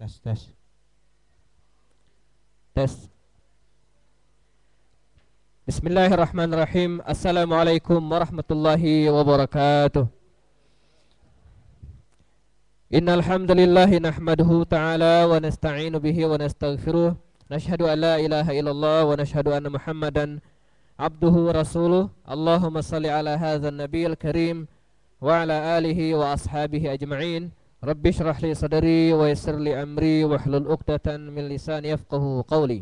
Tes, tes, tes. Bismillahirrahmanirrahim. Assalamualaikum warahmatullahi wabarakatuh. Innal hamdalillahi nahmaduhu ta'ala wa nasta'inu bihi wa nastaghfiruh. Nashhadu an la ilaha illallah wa nashhadu anna Muhammadan abduhu wa rasuluh. Allahumma salli ala hadzal nabiyil karim wa ala alihi wa ashabihi ajma'in. Rabbi shrah li sadri wa yassir li amri wahlul 'uqdatan min lisani yafqahu qawli.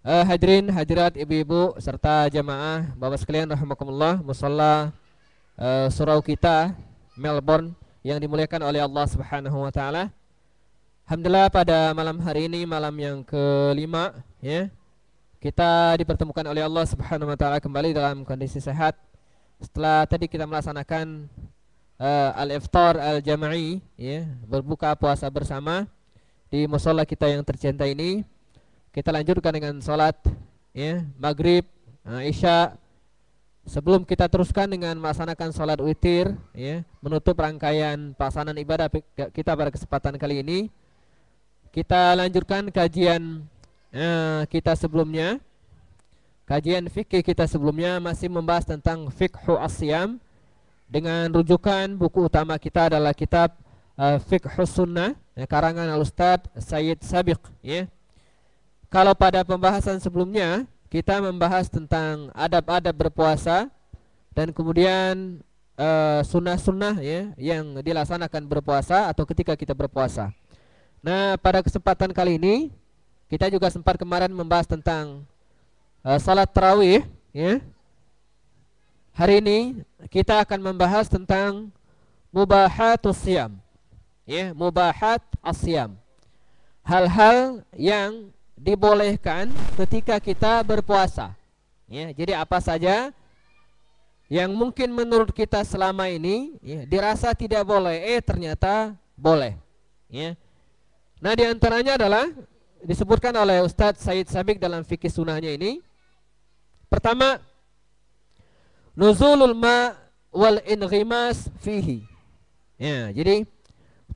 Hadirin hadirat ibu-ibu serta jamaah Bapak sekalian rahimakumullah, musalla surau kita Melbourne yang dimuliakan oleh Allah Subhanahu wa taala. Alhamdulillah pada malam hari ini, malam yang kelima ya, kita dipertemukan oleh Allah Subhanahu wa taala kembali dalam kondisi sehat. Setelah tadi kita melaksanakan al-iftar al-jama'i ya, berbuka puasa bersama di musalla kita yang tercinta ini. Kita lanjutkan dengan salat ya, maghrib, isya. Sebelum kita teruskan dengan melaksanakan salat witir ya, menutup rangkaian pelaksanaan ibadah kita pada kesempatan kali ini, kita lanjutkan kajian kita sebelumnya. Kajian fikih kita sebelumnya masih membahas tentang fiqhu as-siyam dengan rujukan buku utama kita adalah kitab Fiqhus Sunnah ya, karangan Al-Ustadz Sayyid Sabiq ya. Kalau pada pembahasan sebelumnya kita membahas tentang adab-adab berpuasa dan kemudian sunnah-sunnah ya yang dilaksanakan berpuasa atau ketika kita berpuasa. Nah, pada kesempatan kali ini kita juga sempat kemarin membahas tentang salat tarawih ya. Hari ini kita akan membahas tentang mubahatus siyam ya, mubahat as-siyam. Hal-hal yang dibolehkan ketika kita berpuasa ya. Jadi apa saja yang mungkin menurut kita selama ini ya, dirasa tidak boleh, ternyata boleh ya. Nah, diantaranya adalah disebutkan oleh Ustadz Sayyid Sabiq dalam fikih sunnahnya ini. Pertama, nuzulul ma wal inghimas fihi ya, jadi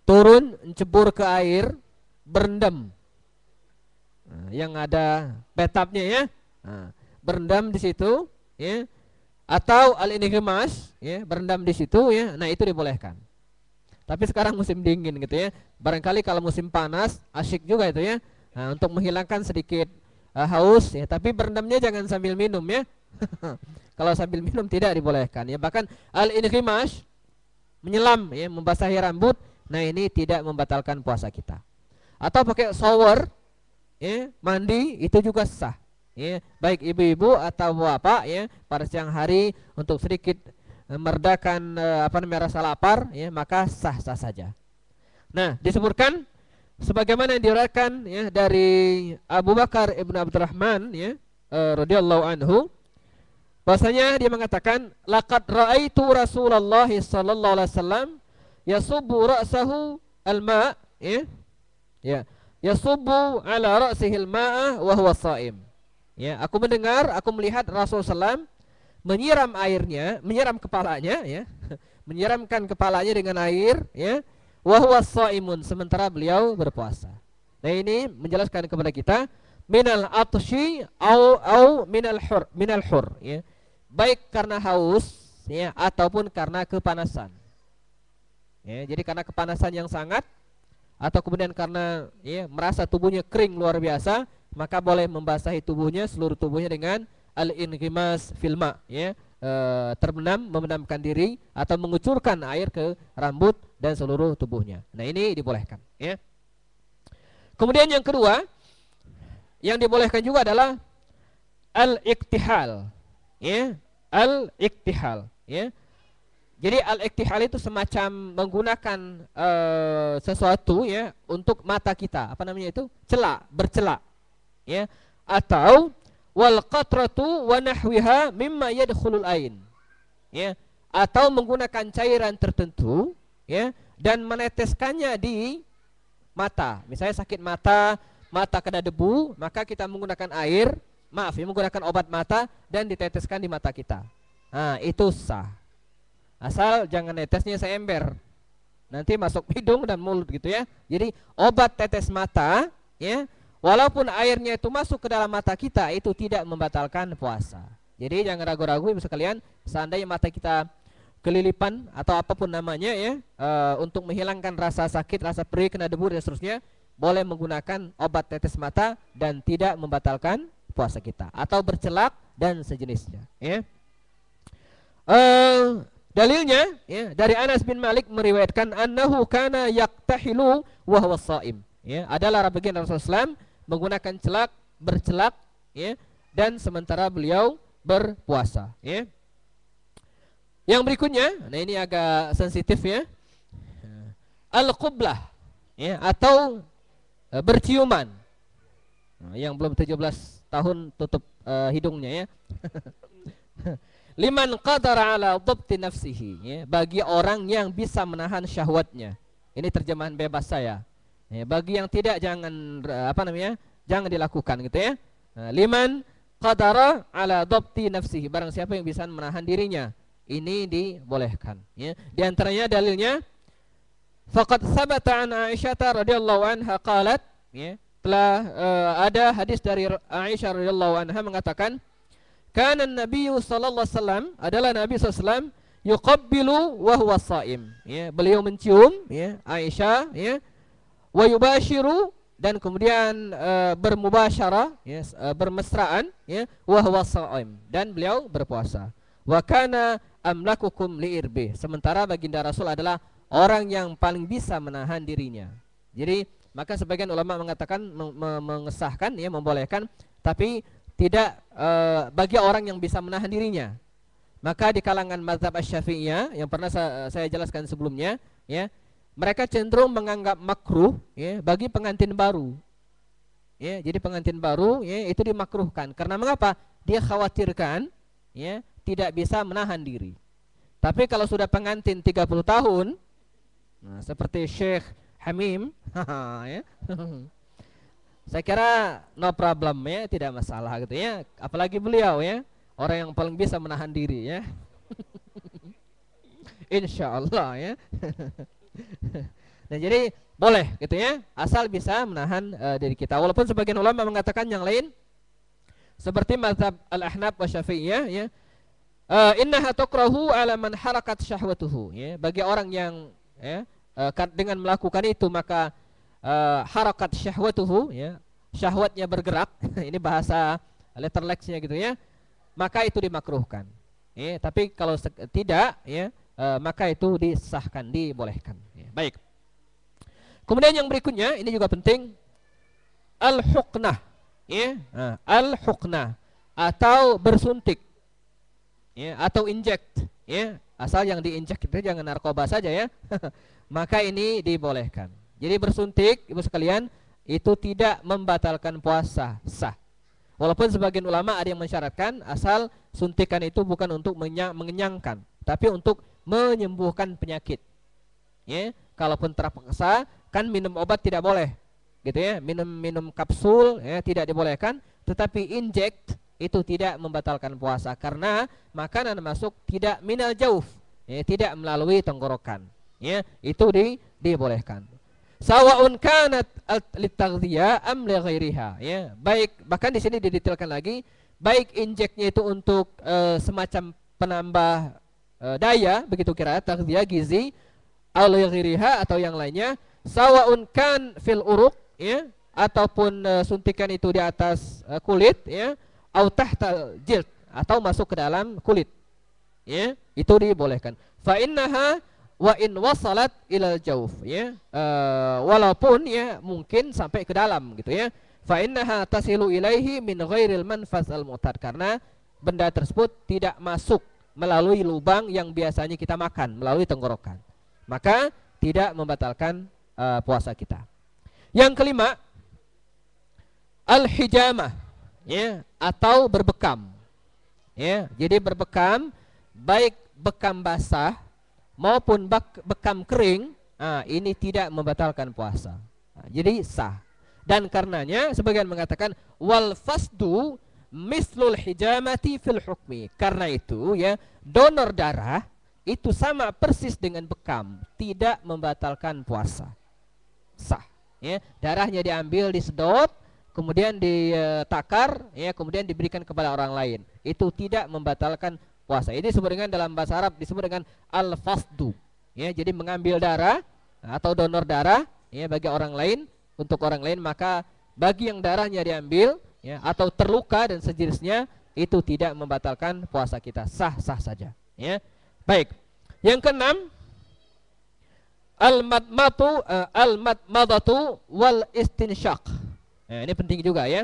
turun mencebur ke air, berendam. Yang ada betapnya ya, berendam di situ ya, atau al-inghimas ya, berendam di situ ya. Nah, itu dibolehkan. Tapi sekarang musim dingin gitu ya, barangkali kalau musim panas asyik juga itu ya, untuk menghilangkan sedikit haus ya. Tapi berendamnya jangan sambil minum ya. Kalau sambil minum tidak dibolehkan ya. Bahkan al-inghimas, menyelam ya, membasahi rambut, nah ini tidak membatalkan puasa kita. Atau pakai shower ya, mandi itu juga sah ya, baik ibu-ibu atau bapak ya, pada siang hari untuk sedikit meredakan rasa lapar ya, maka sah-sah saja. Nah, disebutkan sebagaimana yang diriwayatkan ya dari Abu Bakar ibn Abdurrahman ya, radhiyallahu anhu, bahasanya dia mengatakan laqad ra'aitu Rasulullah sallallahu alaihi wasallam yasubbu ra'sahu al-ma' ya, ya, yasubbu ala ra'sihil ma'a wa huwa sha'im. Ya, aku mendengar, aku melihat Rasulullah SAW menyiram airnya, menyiram kepalanya ya, menyiramkan kepalanya dengan air ya, wa huwa sha'imun, sementara beliau berpuasa. Nah, ini menjelaskan kepada kita minal atshi au minal hur ya. Baik karena haus ya ataupun karena kepanasan. Ya, jadi karena kepanasan yang sangat atau kemudian karena ya, merasa tubuhnya kering luar biasa, maka boleh membasahi tubuhnya, seluruh tubuhnya dengan al-inghimas fil ma ya, terbenam, memendamkan diri atau mengucurkan air ke rambut dan seluruh tubuhnya. Nah, ini dibolehkan ya. Kemudian yang kedua yang dibolehkan juga adalah al-iktihal ya, al-iktihal ya. Jadi al-iktihal itu semacam menggunakan sesuatu ya untuk mata kita. Apa namanya itu? Celak, bercelak. Ya. Atau wal qatratu wa nahwiha mimma yadkhulul ain. Ya. Atau menggunakan cairan tertentu ya dan meneteskannya di mata. Misalnya sakit mata, mata kena debu, maka kita menggunakan air, menggunakan obat mata dan diteteskan di mata kita. Nah, itu sah. Asal jangan netesnya seember nanti masuk hidung dan mulut gitu ya. Jadi obat tetes mata ya, walaupun airnya itu masuk ke dalam mata kita, itu tidak membatalkan puasa. Jadi jangan ragu-ragu ibu sekalian, seandainya mata kita kelilipan atau apapun namanya ya, untuk menghilangkan rasa sakit, rasa perih, kena debu dan seterusnya, boleh menggunakan obat tetes mata dan tidak membatalkan puasa kita, atau bercelak dan sejenisnya ya. Dalilnya ya, dari Anas bin Malik meriwayatkan annahu kana yaktahilu wa huwa shaim ya, adalah baginda Rasulullah SAW menggunakan bercelak ya, dan sementara beliau berpuasa ya. Yang berikutnya, nah ini agak sensitif ya, al-qublah ya, atau berciuman. Nah, yang belum 17 tahun tutup hidungnya ya. Liman qadara ala dhabti nafsihi ya, bagi orang yang bisa menahan syahwatnya. Ini terjemahan bebas saya ya, bagi yang tidak jangan jangan dilakukan gitu ya. Liman qadara ala dhabti nafsihi, barang siapa yang bisa menahan dirinya, ini dibolehkan ya. Di antaranya dalilnya faqad sabata an Aisyah radhiyallahu anha qalat ya, telah ada hadis dari Aisyah radhiyallahu anha mengatakan, kana Nabi sallallahu alaihi wasallam, adalah Nabi sallallahu alaihi wasallam, yuqabbilu wa huwa shaim ya, beliau mencium ya Aisyah ya, wa yubashiru, dan kemudian bermubasyarah ya, bermesraan ya, wa huwa shaim, dan beliau berpuasa. Wa kana amlakukum liirbi, sementara baginda Rasul adalah orang yang paling bisa menahan dirinya. Jadi maka sebagian ulama mengatakan mengesahkan ya, membolehkan, tapi tidak bagi orang yang bisa menahan dirinya. Maka di kalangan mazhab Asy-Syafi'iyah yang pernah saya jelaskan sebelumnya ya, mereka cenderung menganggap makruh ya bagi pengantin baru. Ya, jadi pengantin baru ya itu dimakruhkan. Karena mengapa? Dia khawatirkan ya tidak bisa menahan diri. Tapi kalau sudah pengantin 30 tahun, nah, seperti Syekh Hamim ya, saya kira no problem ya, tidak masalah gitu ya. Apalagi beliau ya, orang yang paling bisa menahan diri ya. Insya Allah ya. Nah jadi boleh gitu ya, asal bisa menahan diri kita. Walaupun sebagian ulama mengatakan yang lain, seperti mazhab al-Ahnaf wa Syafi'iyah ya, innaha tukrahu ala man harakat syahwatuhu ya, bagi orang yang ya, dengan melakukan itu maka harakat syahwatuhu ya, syahwatnya bergerak ini bahasa letterlexnya gitu ya, maka itu dimakruhkan ya. Tapi kalau tidak ya, maka itu disahkan, dibolehkan ya. Baik, kemudian yang berikutnya ini juga penting, al-huqnah ya, al-huqnah atau bersuntik ya, atau inject ya, asal yang diinjek itu jangan narkoba saja ya. Maka ini dibolehkan. Jadi bersuntik ibu sekalian itu tidak membatalkan puasa, sah. Walaupun sebagian ulama ada yang mensyaratkan asal suntikan itu bukan untuk mengenyangkan, tapi untuk menyembuhkan penyakit. Ya, kalaupun terpaksa kan minum obat tidak boleh, gitu ya. Minum kapsul ya tidak dibolehkan, tetapi inject itu tidak membatalkan puasa karena makanan masuk tidak minal jauf, ya, tidak melalui tenggorokan. Ya, itu dibolehkan. Sawaun kanat litaghdiyah am li ghairiha ya, baik, bahkan di sini didetailkan lagi, baik injeknya itu untuk semacam penambah daya begitu kira taghdiyah gizi, al ghairiha atau yang lainnya, sawaun kan fil uruq ya, ataupun suntikan itu di atas kulit ya, au tahta jild atau masuk ke dalam kulit ya, itu dibolehkan. Fa innaha wa in wasalat ilal jauf ya, walaupun ya mungkin sampai ke dalam gitu ya, fa innaha tasilu ilaihi min ghairil manfas al mu'tad, karena benda tersebut tidak masuk melalui lubang yang biasanya kita makan, melalui tenggorokan, maka tidak membatalkan puasa kita. Yang kelima, al hijamah ya, atau berbekam ya. Jadi berbekam baik bekam basah maupun bekam kering, ini tidak membatalkan puasa. Jadi sah. Dan karenanya sebagian mengatakan wal fasdu mislul hijamati fil hukmi. Karena itu ya, donor darah itu sama persis dengan bekam, tidak membatalkan puasa, sah. Ya, darahnya diambil, disedot, kemudian ditakar, ya, kemudian diberikan kepada orang lain, itu tidak membatalkan puasa. Ini disebut dengan, dalam bahasa Arab disebut dengan al-fasdu. Ya, jadi mengambil darah atau donor darah, ya, bagi orang lain, untuk orang lain, maka bagi yang darahnya diambil, ya, atau terluka dan sejenisnya, itu tidak membatalkan puasa kita, sah-sah saja. Ya, baik. Yang keenam, al-madmadatu wal istinsyaq. Nah, ini penting juga ya.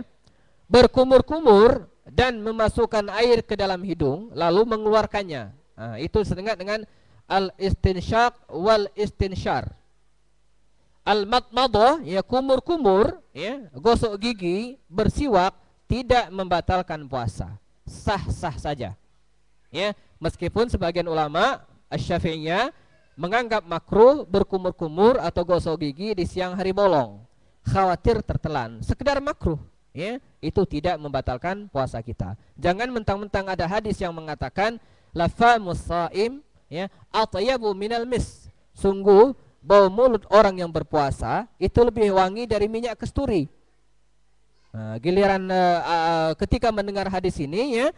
Berkumur-kumur dan memasukkan air ke dalam hidung lalu mengeluarkannya. Nah, itu sedang dengan al-istinsyaq wal istinsyar. Al-madmadah, ya, kumur-kumur, ya, gosok gigi, bersiwak, tidak membatalkan puasa, sah-sah saja. Ya, meskipun sebagian ulama Asy-Syafi'iyah menganggap makruh berkumur-kumur atau gosok gigi di siang hari bolong, khawatir tertelan, sekedar makruh, ya, itu tidak membatalkan puasa kita. Jangan mentang-mentang ada hadis yang mengatakan lafamus shaim, ya, atyabu minal mis, sungguh bau mulut orang yang berpuasa itu lebih wangi dari minyak kasturi. Nah, giliran ketika mendengar hadis ini, ya,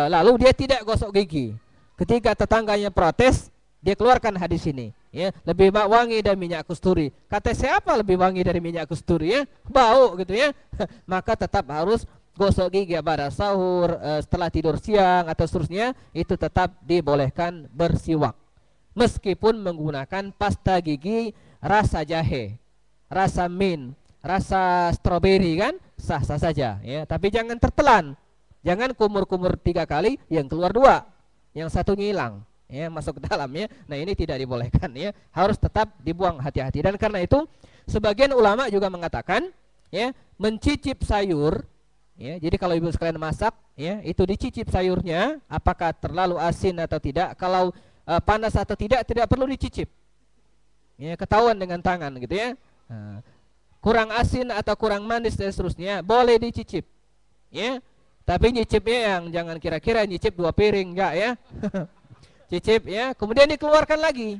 lalu dia tidak gosok gigi. Ketika tetangganya protes, dia keluarkan hadis ini, ya, lebih wangi dari minyak kasturi. Kata siapa lebih wangi dari minyak kasturi, ya? Bau gitu, ya. Maka tetap harus gosok gigi pada sahur, setelah tidur siang atau seterusnya, itu tetap dibolehkan bersiwak. Meskipun menggunakan pasta gigi rasa jahe, rasa mint, rasa stroberi, kan sah-sah saja, ya. Tapi jangan tertelan. Jangan kumur-kumur 3 kali, yang keluar 2, yang satunya hilang, ya, masuk ke dalam, ya. Nah, ini tidak dibolehkan, ya. Harus tetap dibuang, hati-hati. Dan karena itu sebagian ulama juga mengatakan, ya, mencicip sayur, ya. Jadi kalau ibu sekalian masak, ya, itu dicicip sayurnya, apakah terlalu asin atau tidak. Kalau panas atau tidak perlu dicicip, ya, ketahuan dengan tangan gitu, ya. Nah, kurang asin atau kurang manis dan seterusnya boleh dicicip, ya. Tapi nyicipnya yang jangan kira-kira nyicip 2 piring, enggak, ya. Cicip, ya, kemudian dikeluarkan lagi.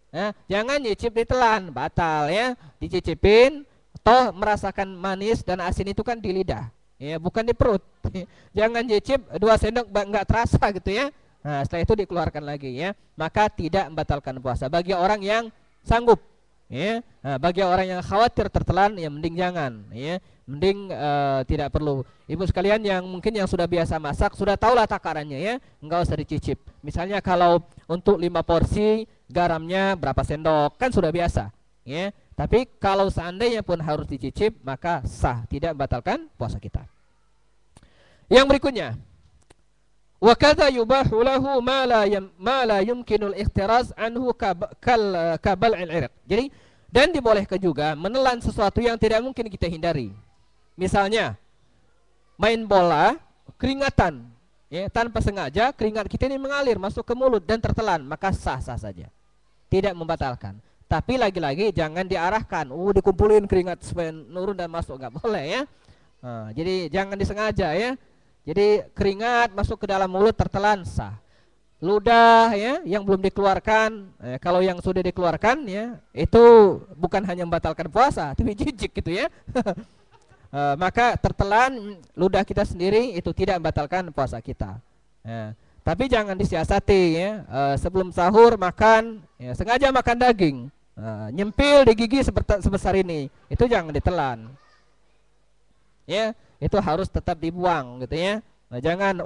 Nah, jangan nyicip ditelan, batal, ya. Dicicipin, toh merasakan manis dan asin itu kan di lidah, ya, bukan di perut. Jangan nyicip 2 sendok enggak terasa gitu, ya. Nah, setelah itu dikeluarkan lagi, ya. Maka tidak membatalkan puasa bagi orang yang sanggup, ya. Nah, bagi orang yang khawatir tertelan, ya mending jangan, ya. Mending tidak perlu. Ibu sekalian yang mungkin yang sudah biasa masak, sudah tahulah takarannya, ya. Enggak usah dicicip. Misalnya kalau untuk 5 porsi garamnya berapa sendok, kan sudah biasa, ya. Tapi kalau seandainya pun harus dicicip, maka sah, tidak membatalkan puasa kita. Yang berikutnya, wa kadza yubahu lahu ma la yumkinul ihtiraz anhu kabal'il 'irq. Jadi, dan dibolehkan juga menelan sesuatu yang tidak mungkin kita hindari. Misalnya main bola, keringatan, ya, tanpa sengaja keringat kita ini mengalir masuk ke mulut dan tertelan, maka sah-sah saja, tidak membatalkan. Tapi lagi-lagi jangan diarahkan, dikumpulin keringat supaya nurun dan masuk, nggak boleh, ya. Nah, jadi jangan disengaja, ya. Jadi keringat masuk ke dalam mulut, tertelan, sah. Ludah, ya, yang belum dikeluarkan, kalau yang sudah dikeluarkan, ya, itu bukan hanya membatalkan puasa, tapi jijik gitu, ya. Maka tertelan ludah kita sendiri itu tidak membatalkan puasa kita, ya. Tapi jangan disiasati, ya. Sebelum sahur makan, ya, sengaja makan daging, nyempil di gigi sebesar ini, itu jangan ditelan, ya. Itu harus tetap dibuang gitu, ya. Nah, jangan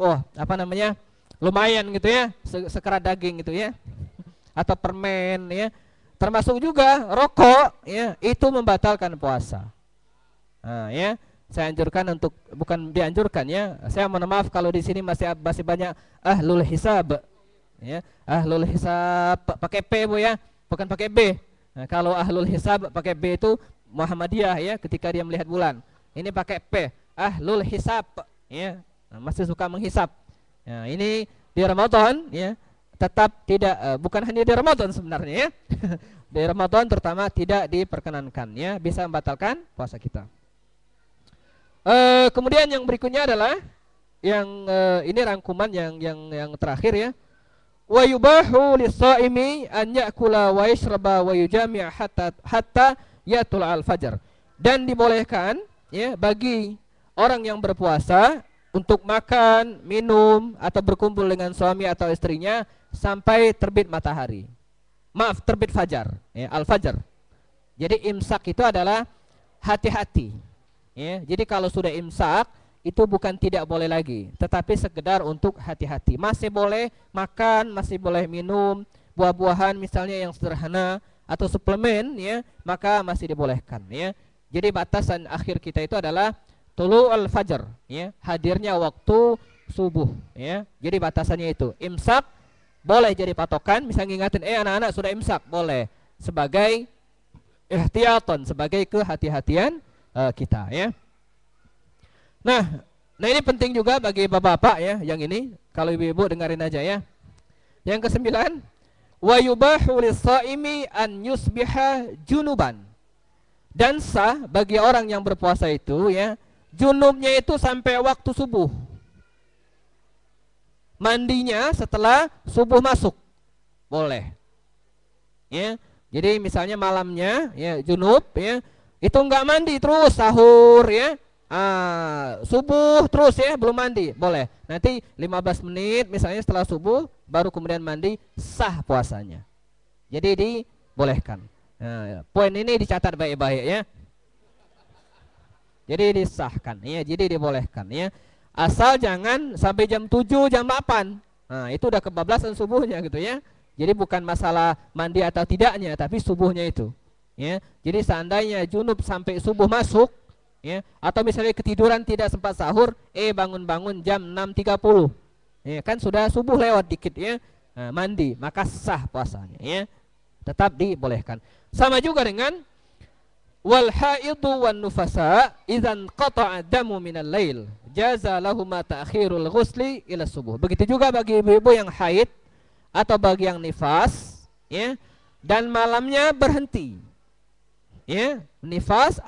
lumayan gitu, ya, sekerat daging gitu, ya. Atau permen, ya. Termasuk juga rokok, ya, itu membatalkan puasa. Nah, ya, saya anjurkan untuk, bukan dianjurkan, ya. Saya mohon maaf kalau di sini masih banyak ahlul hisab, ya. Ahlul hisab pakai P, Bu, ya, bukan pakai B. Nah, kalau ahlul hisab pakai B itu Muhammadiyah, ya, ketika dia melihat bulan. Ini pakai P, ahlul hisab, ya. Nah, masih suka menghisap. Nah, ini di Ramadan, ya, tetap tidak, bukan hanya di Ramadan sebenarnya, ya. Di Ramadan terutama tidak diperkenankan, ya, bisa membatalkan puasa kita. Kemudian yang berikutnya adalah yang ini rangkuman yang terakhir, ya. Wa yubahu lis-shaimi an ya'kula wa yashraba wa yujami' hatta yatul al-fajr. Dan dibolehkan ya bagi orang yang berpuasa untuk makan, minum atau berkumpul dengan suami atau istrinya sampai terbit matahari. Maaf, terbit fajar, ya, al-fajr. Jadi imsak itu adalah hati-hati. Ya, jadi kalau sudah imsak itu bukan tidak boleh lagi, tetapi sekedar untuk hati-hati. Masih boleh makan, masih boleh minum buah-buahan misalnya yang sederhana atau suplemen ya, maka masih dibolehkan ya. Jadi batasan akhir kita itu adalah tulu'ul fajr ya, hadirnya waktu subuh ya. Jadi batasannya itu. Imsak boleh jadi patokan, misalnya ngingatin anak-anak sudah imsak, boleh sebagai ihtiyatan, sebagai kehati-hatian kita ya. Nah ini penting juga bagi bapak-bapak ya, yang ini kalau ibu-ibu dengerin aja ya. Yang ke-9, wa yubahu lis-shaimi an yusbiha junuban. Dan sah bagi orang yang berpuasa itu ya, junubnya itu sampai waktu subuh. Mandinya setelah subuh masuk. Boleh. Ya. Jadi misalnya malamnya ya junub ya, itu enggak mandi terus sahur ya. Subuh terus ya belum mandi, boleh. Nanti 15 menit misalnya setelah subuh baru kemudian mandi, sah puasanya. Jadi dibolehkan. Nah, poin ini dicatat baik-baik ya. Jadi disahkan ya, jadi dibolehkan ya. Asal jangan sampai jam 7, jam 8. Nah, itu udah kebablasan subuhnya gitu ya. Jadi bukan masalah mandi atau tidaknya, tapi subuhnya itu. Ya. Jadi seandainya junub sampai subuh masuk ya, atau misalnya ketiduran tidak sempat sahur, bangun-bangun jam 6.30 ya, kan sudah subuh lewat dikit ya, nah, mandi, maka sah puasanya ya, tetap dibolehkan. Sama juga dengan wal haidu wan nufasa idzan qata'a damu minal lail jaza lahuma ta'khirul ghusli ila subuh. Begitu juga bagi ibu-ibu yang haid atau bagi yang nifas ya, dan malamnya berhenti ya, nifas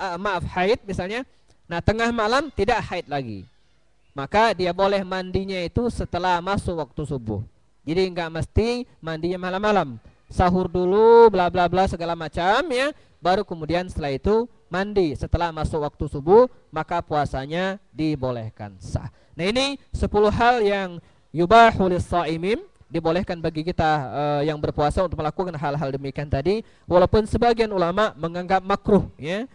haid misalnya, nah tengah malam tidak haid lagi, maka dia boleh mandinya itu setelah masuk waktu subuh. Jadi enggak mesti mandinya malam-malam, sahur dulu bla bla bla segala macam ya, baru kemudian setelah itu mandi setelah masuk waktu subuh, maka puasanya dibolehkan, sah. Nah ini 10 hal yang yubahu lis-shaimim, dibolehkan bagi kita yang berpuasa untuk melakukan hal-hal demikian tadi, walaupun sebagian ulama menganggap makruh ya,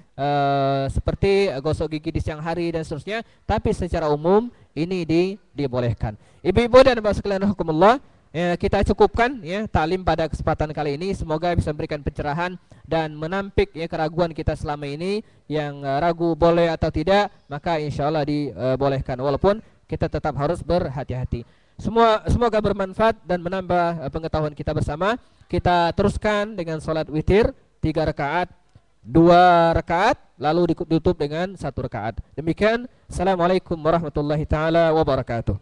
seperti gosok gigi di siang hari dan seterusnya, tapi secara umum ini dibolehkan. Ibu-ibu dan bapak sekalian rahimakumullah, ya, kita cukupkan ya taklim pada kesempatan kali ini, semoga bisa memberikan pencerahan dan menampik ya keraguan kita selama ini. Yang ragu boleh atau tidak, maka insyaallah dibolehkan, walaupun kita tetap harus berhati-hati. Semoga bermanfaat dan menambah pengetahuan kita bersama. Kita teruskan dengan sholat witir 3 rakaat, 2 rakaat, lalu ditutup dengan 1 rakaat. Demikian, assalamualaikum warahmatullahi taala wabarakatuh.